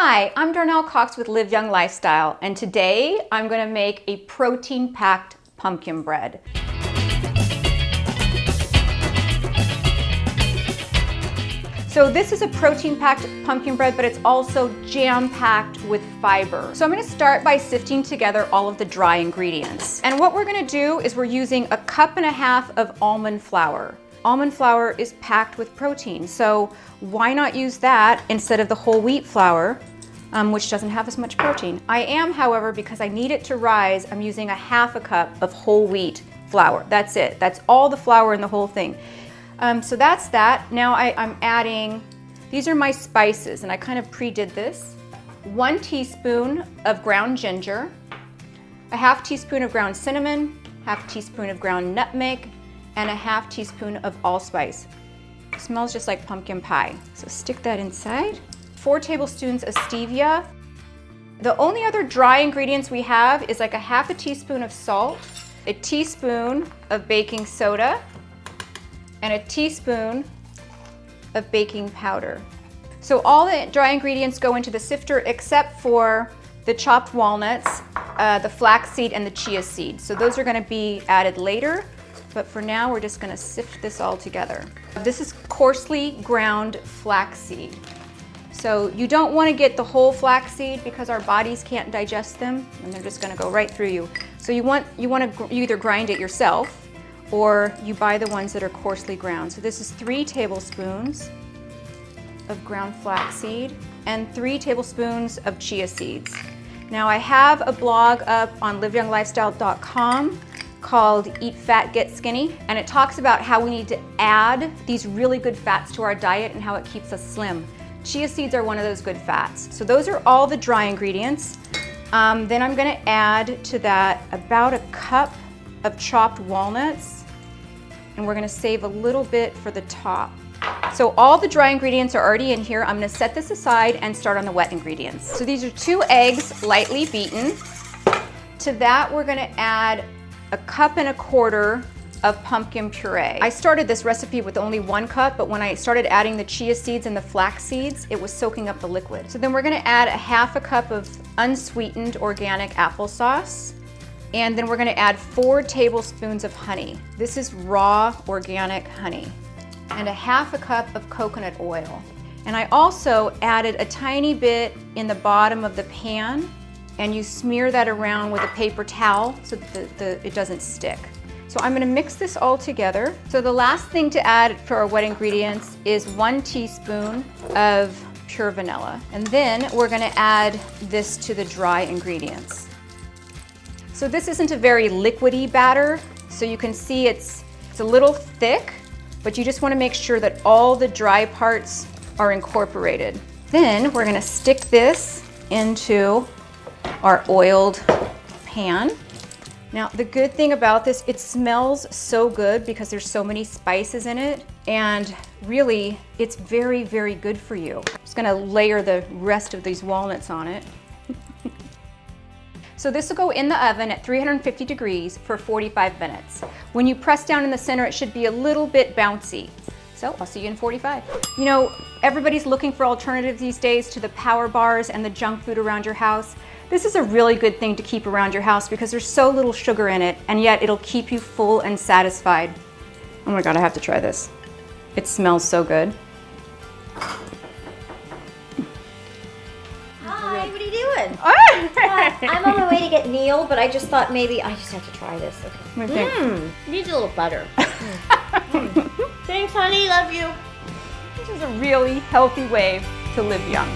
Hi, I'm Darnell Cox with Live Young Lifestyle, and today I'm going to make a protein-packed pumpkin bread. So this is a protein-packed pumpkin bread, but it's also jam-packed with fiber. So I'm going to start by sifting together all of the dry ingredients. And what we're going to do is we're using 1.5 cups of almond flour. Almond flour is packed with protein, so why not use that instead of the whole wheat flour, which doesn't have as much protein. I am, however, because I need it to rise, I'm using 1/2 cup of whole wheat flour. That's it. That's all the flour in the whole thing. So that's that. Now I'm adding, these are my spices, and I kind of pre-did this. 1 teaspoon of ground ginger, 1/2 teaspoon of ground cinnamon, 1/2 teaspoon of ground nutmeg, and 1/2 teaspoon of allspice. It smells just like pumpkin pie. So stick that inside. 4 tablespoons of stevia. The only other dry ingredients we have is like 1/2 teaspoon of salt, a teaspoon of baking soda, and a teaspoon of baking powder. So all the dry ingredients go into the sifter except for the chopped walnuts, the flax seed, and the chia seed. So those are gonna be added later. But for now, we're just gonna sift this all together. This is coarsely ground flax seed. So you don't wanna get the whole flax seed because our bodies can't digest them and they're just gonna go right through you. So you either grind it yourself or you buy the ones that are coarsely ground. So this is 3 tablespoons of ground flax seed and 3 tablespoons of chia seeds. Now I have a blog up on liveyounglifestyle.com called Eat Fat, Get Skinny, and it talks about how we need to add these really good fats to our diet and how it keeps us slim. Chia seeds are one of those good fats. So those are all the dry ingredients. Then I'm gonna add to that about 1 cup of chopped walnuts, and we're gonna save a little bit for the top. So all the dry ingredients are already in here. I'm gonna set this aside and start on the wet ingredients. So these are 2 eggs, lightly beaten. To that, we're gonna add 1.25 cups of pumpkin puree. I started this recipe with only 1 cup, but when I started adding the chia seeds and the flax seeds, it was soaking up the liquid. So then we're gonna add 1/2 cup of unsweetened organic applesauce, and then we're gonna add 4 tablespoons of honey. This is raw organic honey, and 1/2 cup of coconut oil. And I also added a tiny bit in the bottom of the pan, and you smear that around with a paper towel so that it doesn't stick. So I'm gonna mix this all together. So the last thing to add for our wet ingredients is 1 teaspoon of pure vanilla. And then we're gonna add this to the dry ingredients. So this isn't a very liquidy batter, so you can see it's a little thick, but you just wanna make sure that all the dry parts are incorporated. Then we're gonna stick this into our oiled pan. Now the good thing about this, it smells so good because there's so many spices in it, and really it's very, very good for you. I'm just gonna layer the rest of these walnuts on it. So this will go in the oven at 350 degrees for 45 minutes. When you press down in the center, it should be a little bit bouncy. So I'll see you in 45. You know, everybody's looking for alternatives these days to the power bars and the junk food around your house. This is a really good thing to keep around your house because there's so little sugar in it, and yet it'll keep you full and satisfied. Oh my God, I have to try this. It smells so good. Hi, what are you doing? Ah! I'm on my way to get Neil, but I just thought maybe I just have to try this. Okay. Needs a little butter. Thanks, honey. Love you. This is a really healthy way to live young.